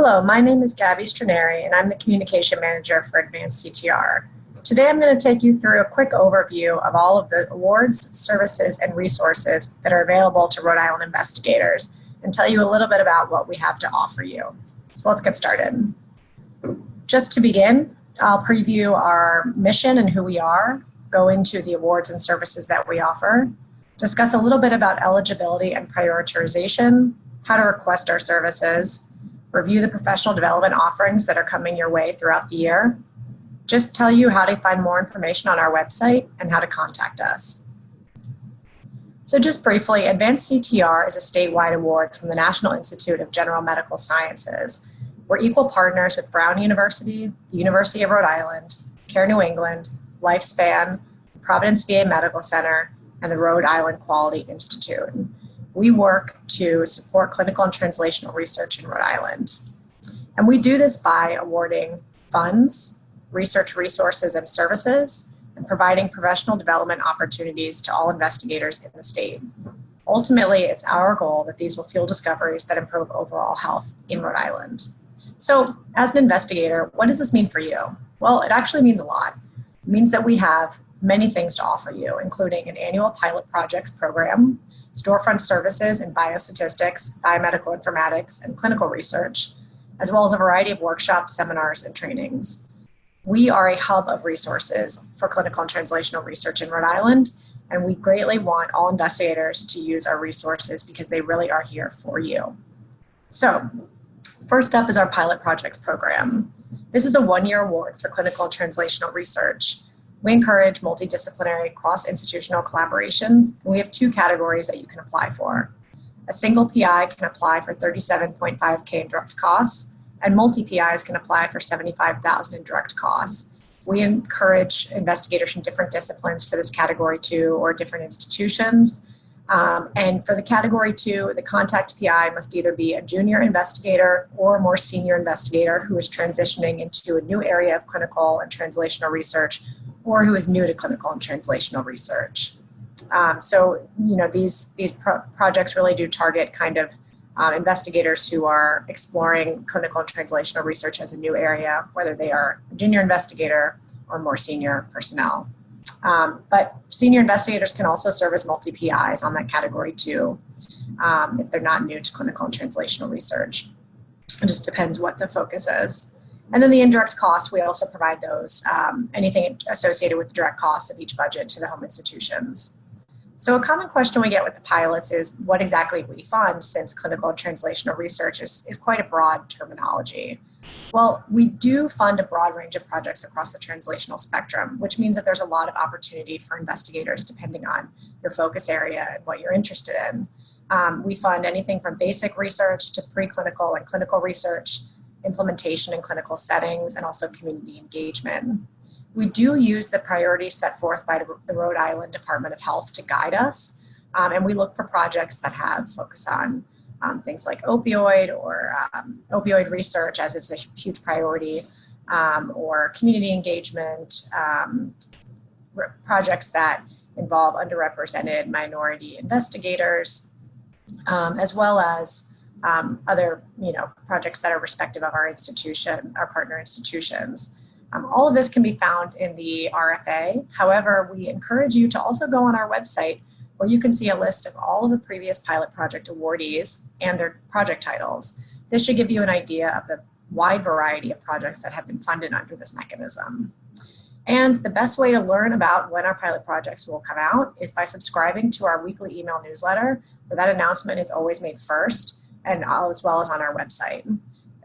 Hello, my name is Gabby Straneri, and I'm the Communication Manager for AdvanceCTR. Today I'm going to take you through a quick overview of all of the awards, services, and resources that are available to Rhode Island investigators and tell you a little bit about what we have to offer you. So let's get started. Just to begin, I'll preview our mission and who we are, go into the awards and services that we offer, discuss a little bit about eligibility and prioritization, how to request our services, review the professional development offerings that are coming your way throughout the year, just tell you how to find more information on our website and how to contact us. So just briefly, AdvanceCTR is a statewide award from the National Institute of General Medical Sciences. We're equal partners with Brown University, the University of Rhode Island, Care New England, Lifespan, Providence VA Medical Center, and the Rhode Island Quality Institute. We work to support clinical and translational research in Rhode Island. And we do this by awarding funds, research resources and services, and providing professional development opportunities to all investigators in the state. Ultimately, it's our goal that these will fuel discoveries that improve overall health in Rhode Island. So, as an investigator, what does this mean for you? Well, it actually means a lot. It means that we have many things to offer you, including an annual pilot projects program, storefront services in biostatistics, biomedical informatics, and clinical research, as well as a variety of workshops, seminars, and trainings. We are a hub of resources for clinical and translational research in Rhode Island, and we greatly want all investigators to use our resources because they really are here for you. So, first up is our pilot projects program. This is a one-year award for clinical and translational research. We encourage multidisciplinary cross-institutional collaborations, and we have two categories that you can apply for. A single PI can apply for $37.5K in direct costs, and multi-PIs can apply for $75,000 in direct costs. We encourage investigators from different disciplines for this category 2 or different institutions. And for the category 2, the contact PI must either be a junior investigator or a more senior investigator who is transitioning into a new area of clinical and translational research, or who is new to clinical and translational research. These projects really do target kind of investigators who are exploring clinical and translational research as a new area, whether they are a junior investigator or more senior personnel. But senior investigators can also serve as multi-PIs on that category too, if they're not new to clinical and translational research. It just depends what the focus is. And then the indirect costs, we also provide those, anything associated with the direct costs of each budget to the home institutions. So a common question we get with the pilots is what exactly we fund, since clinical and translational research is quite a broad terminology. Well, we do fund a broad range of projects across the translational spectrum, which means that there's a lot of opportunity for investigators depending on your focus area and what you're interested in. We fund anything from basic research to preclinical and clinical research, implementation in clinical settings, and also community engagement. We do use the priorities set forth by the Rhode Island Department of Health to guide us, and we look for projects that have focus on things like opioid or opioid research, as it's a huge priority, or community engagement, projects that involve underrepresented minority investigators, as well as other projects that are respective of our institution, our partner institutions. All of this can be found in the RFA. However, we encourage you to also go on our website where you can see a list of all of the previous pilot project awardees and their project titles. This should give you an idea of the wide variety of projects that have been funded under this mechanism. And the best way to learn about when our pilot projects will come out is by subscribing to our weekly email newsletter, where that announcement is always made first, and as well as on our website,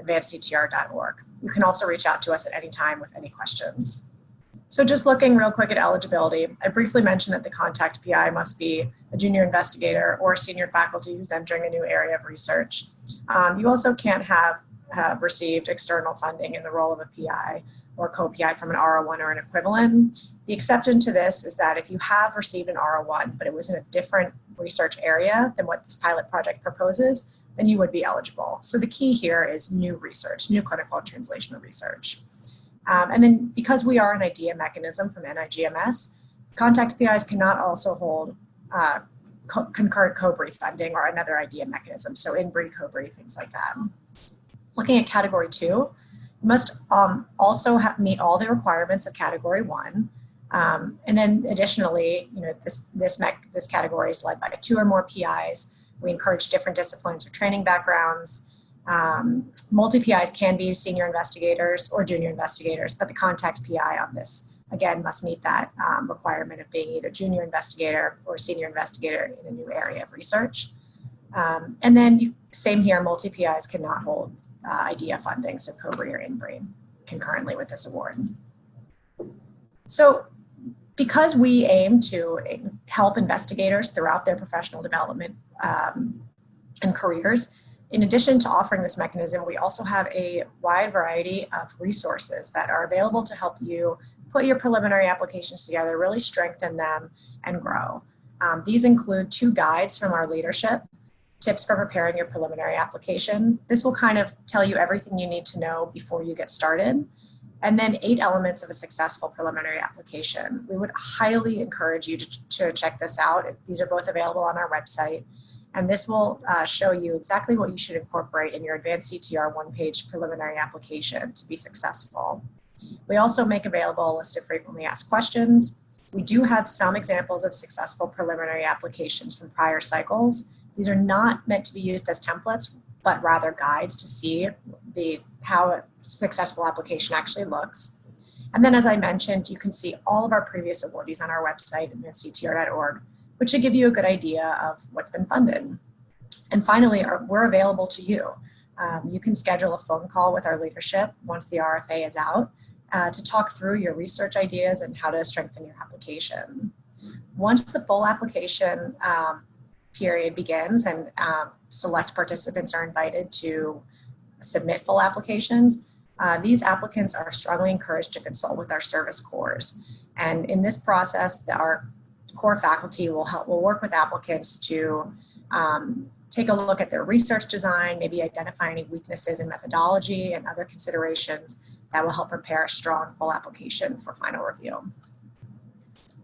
AdvanceCTR.org. You can also reach out to us at any time with any questions. So just looking real quick at eligibility, I briefly mentioned that the contact PI must be a junior investigator or senior faculty who's entering a new area of research. You also can't have received external funding in the role of a PI or co-PI from an R01 or an equivalent. The exception to this is that if you have received an R01, but it was in a different research area than what this pilot project proposes, then you would be eligible. So the key here is new research, new clinical and translational research. And then because we are an IDEA mechanism from NIGMS, contact PIs cannot also hold concurrent co-brief funding or another IDEA mechanism, so in-breed co-brief, things like that. Looking at Category 2, you must also meet all the requirements of Category 1. And then additionally, this category is led by 2 or more PIs. We encourage different disciplines or training backgrounds. Multi-PIs can be senior investigators or junior investigators, but the contact PI on this, again, must meet that requirement of being either junior investigator or senior investigator in a new area of research. And then same here, multi-PIs cannot hold IDEA funding, so COBRE or INBRE concurrently with this award. So because we aim to help investigators throughout their professional development and careers, in addition to offering this mechanism, we also have a wide variety of resources that are available to help you put your preliminary applications together, really strengthen them, and grow. These include 2 guides from our leadership, tips for preparing your preliminary application. This will kind of tell you everything you need to know before you get started. And then 8 elements of a successful preliminary application. We would highly encourage you to check this out. These are both available on our website. And this will show you exactly what you should incorporate in your AdvanceCTR one-page preliminary application to be successful. We also make available a list of frequently asked questions. We do have some examples of successful preliminary applications from prior cycles. These are not meant to be used as templates, but rather guides to see how a successful application actually looks. And then, as I mentioned, you can see all of our previous awardees on our website, AdvanceCTR.org, which should give you a good idea of what's been funded. And finally, we're available to you. You can schedule a phone call with our leadership once the RFA is out to talk through your research ideas and how to strengthen your application. Once the full application period begins and select participants are invited to submit full applications, these applicants are strongly encouraged to consult with our service corps. And in this process, our core faculty will work with applicants to take a look at their research design, maybe identify any weaknesses in methodology and other considerations that will help prepare a strong full application for final review.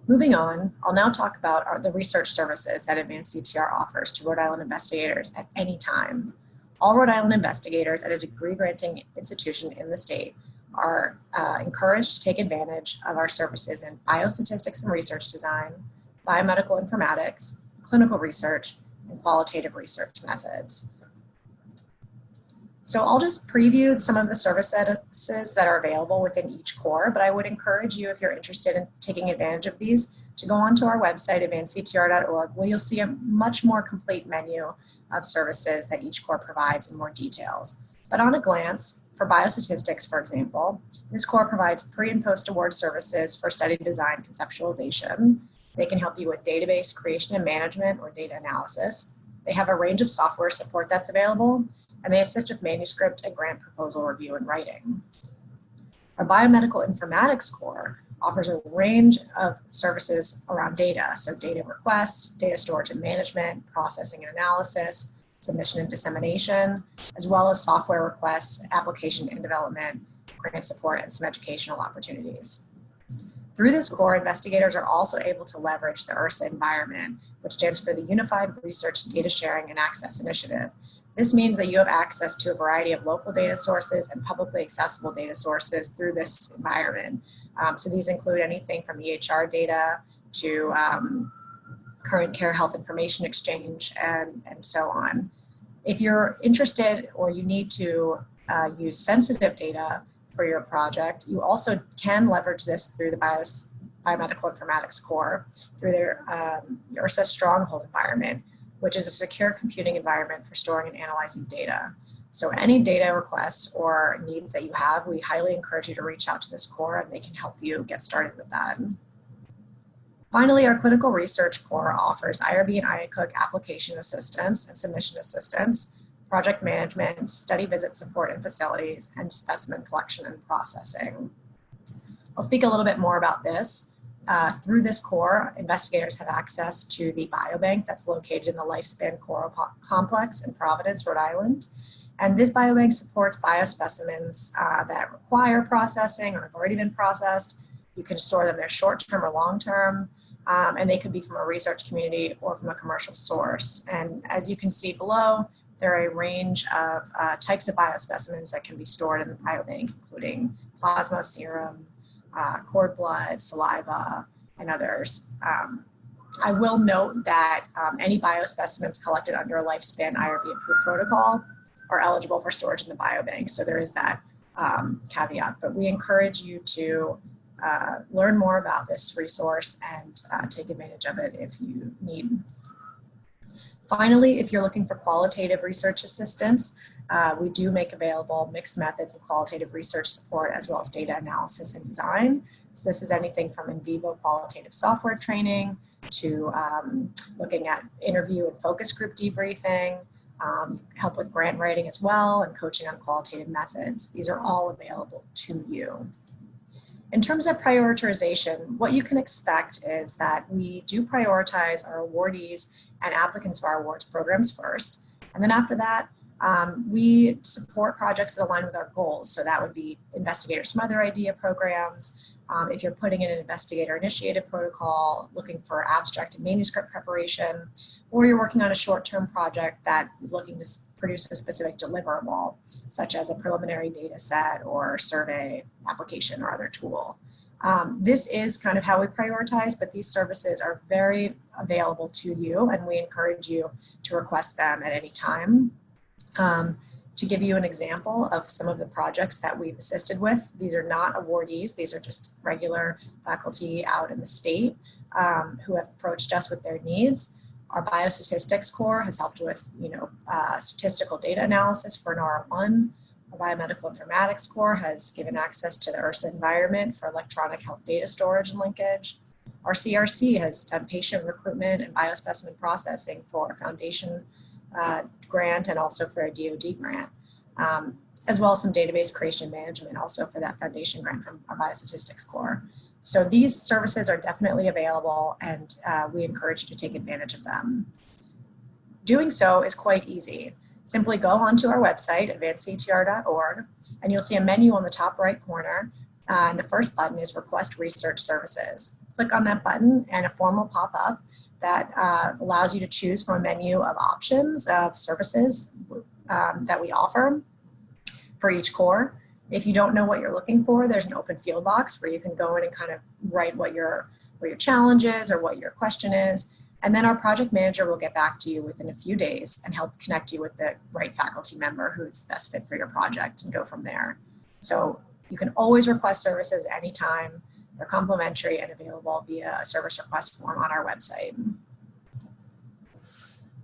Moving on, I'll now talk about the research services that AdvanceCTR offers to Rhode Island investigators at any time. All Rhode Island investigators at a degree-granting institution in the state are encouraged to take advantage of our services in biostatistics and research design, biomedical informatics, clinical research, and qualitative research methods. So I'll just preview some of the services that are available within each core, but I would encourage you, if you're interested in taking advantage of these, to go onto our website, AdvanceCTR.org, where you'll see a much more complete menu of services that each core provides in more details. But on a glance, for biostatistics, for example, this core provides pre- and post-award services for study design conceptualization. They can help you with database creation and management or data analysis. They have a range of software support that's available, and they assist with manuscript and grant proposal review and writing. Our Biomedical Informatics core offers a range of services around data, so data requests, data storage and management, processing and analysis, submission and dissemination, as well as software requests, application and development, grant support, and some educational opportunities. Through this core, investigators are also able to leverage the Ursa Environment, which stands for the Unified Research Data Sharing and Access Initiative. This means that you have access to a variety of local data sources and publicly accessible data sources through this environment. So these include anything from EHR data to current care health information exchange and so on. If you're interested or you need to use sensitive data for your project, you also can leverage this through the Biomedical Informatics core through their Ursa Stronghold environment, which is a secure computing environment for storing and analyzing data. So any data requests or needs that you have, we highly encourage you to reach out to this core and they can help you get started with that. Finally, our clinical research core offers IRB and IACUC application assistance and submission assistance, project management, study visit support in facilities, and specimen collection and processing. I'll speak a little bit more about this. Through this core, investigators have access to the Biobank that's located in the Lifespan Coral Complex in Providence, Rhode Island. And this biobank supports biospecimens that require processing or have already been processed. You can store them there short-term or long-term, and they could be from a research community or from a commercial source. And as you can see below, There are a range of types of biospecimens that can be stored in the biobank, including plasma, serum, cord blood, saliva, and others. I will note that any biospecimens collected under a lifespan IRB approved protocol are eligible for storage in the biobank. So there is that caveat, but we encourage you to learn more about this resource and take advantage of it if you need. Finally, if you're looking for qualitative research assistance, we do make available mixed methods of qualitative research support as well as data analysis and design. So this is anything from in vivo qualitative software training to looking at interview and focus group debriefing, help with grant writing as well, and coaching on qualitative methods. These are all available to you. In terms of prioritization, what you can expect is that we do prioritize our awardees and applicants for our awards programs first. And then after that, we support projects that align with our goals. So that would be investigators from other IDEA programs. If you're putting in an investigator-initiated protocol, looking for abstract and manuscript preparation, or you're working on a short-term project that is looking to produce a specific deliverable, such as a preliminary data set or survey application or other tool. This is kind of how we prioritize, but these services are very available to you, and we encourage you to request them at any time. To give you an example of some of the projects that we've assisted with, these are not awardees, these are just regular faculty out in the state who have approached us with their needs. Our Biostatistics core has helped with, statistical data analysis for an R1. Our Biomedical Informatics core has given access to the Ursa Environment for electronic health data storage and linkage. Our CRC has done patient recruitment and biospecimen processing for a foundation grant and also for a DoD grant, as well as some database creation and management also for that foundation grant from our Biostatistics core. So these services are definitely available, and we encourage you to take advantage of them. Doing so is quite easy. Simply go onto our website, AdvanceCTR.org, and you'll see a menu on the top right corner, and the first button is Request Research Services. Click on that button and a form will pop up that allows you to choose from a menu of options of services that we offer for each core. If you don't know what you're looking for, there's an open field box where you can go in and kind of write what your challenge is or what your question is. And then our project manager will get back to you within a few days and help connect you with the right faculty member who's best fit for your project and go from there. So you can always request services anytime. They're complimentary and available via a service request form on our website.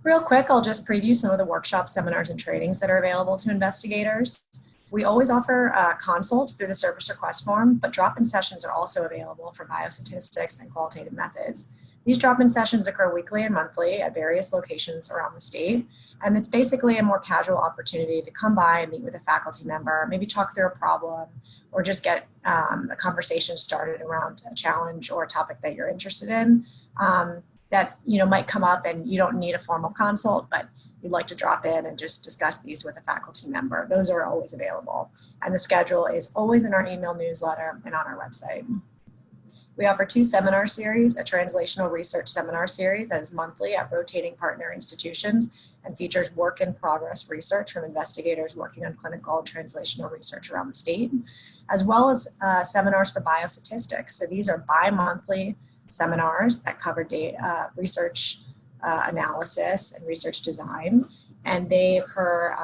Real quick, I'll just preview some of the workshops, seminars, and trainings that are available to investigators. We always offer consults through the service request form, but drop-in sessions are also available for biostatistics and qualitative methods. These drop-in sessions occur weekly and monthly at various locations around the state, and it's basically a more casual opportunity to come by and meet with a faculty member, maybe talk through a problem, or just get a conversation started around a challenge or a topic that you're interested in that might come up, and you don't need a formal consult, but you'd like to drop in and just discuss these with a faculty member. Those are always available, and the schedule is always in our email newsletter and on our website. We offer 2 seminar series, a translational research seminar series that is monthly at rotating partner institutions and features work-in-progress research from investigators working on clinical and translational research around the state, as well as seminars for biostatistics. So these are bi-monthly seminars that cover data, research analysis and research design, and they occur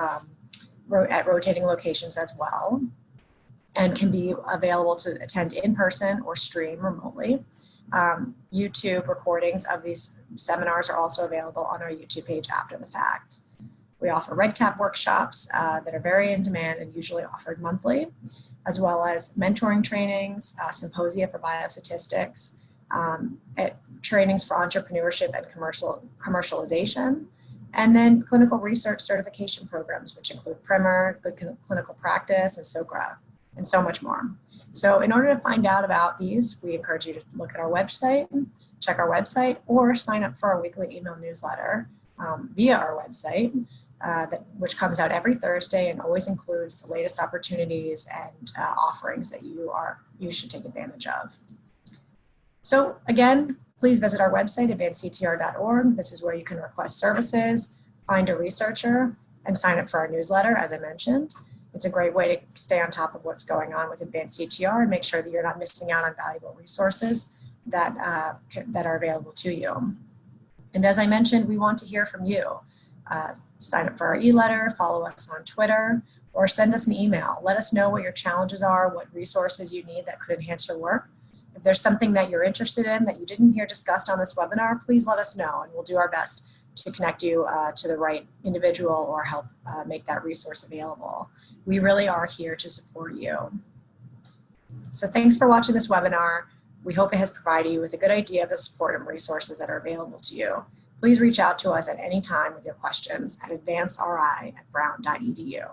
at rotating locations as well, and can be available to attend in person or stream remotely. YouTube recordings of these seminars are also available on our YouTube page after the fact. We offer REDCap workshops that are very in demand and usually offered monthly, as well as mentoring trainings, symposia for biostatistics, trainings for entrepreneurship and commercialization, and then clinical research certification programs, which include Primer, Good Clinical Practice, and SOCRA, and so much more. So in order to find out about these, we encourage you to look at our website, check our website, or sign up for our weekly email newsletter via our website, which comes out every Thursday and always includes the latest opportunities and offerings that you should take advantage of. So again, please visit our website, AdvanceCTR.org. This is where you can request services, find a researcher, and sign up for our newsletter, as I mentioned. It's a great way to stay on top of what's going on with AdvanceCTR and make sure that you're not missing out on valuable resources that are available to you. And as I mentioned, we want to hear from you. Sign up for our e-letter, follow us on Twitter, or send us an email. Let us know what your challenges are, what resources you need that could enhance your work. If there's something that you're interested in that you didn't hear discussed on this webinar, please let us know, and we'll do our best to connect you to the right individual or help make that resource available. We really are here to support you. So thanks for watching this webinar. We hope it has provided you with a good idea of the support and resources that are available to you. Please reach out to us at any time with your questions at advancedri@brown.edu.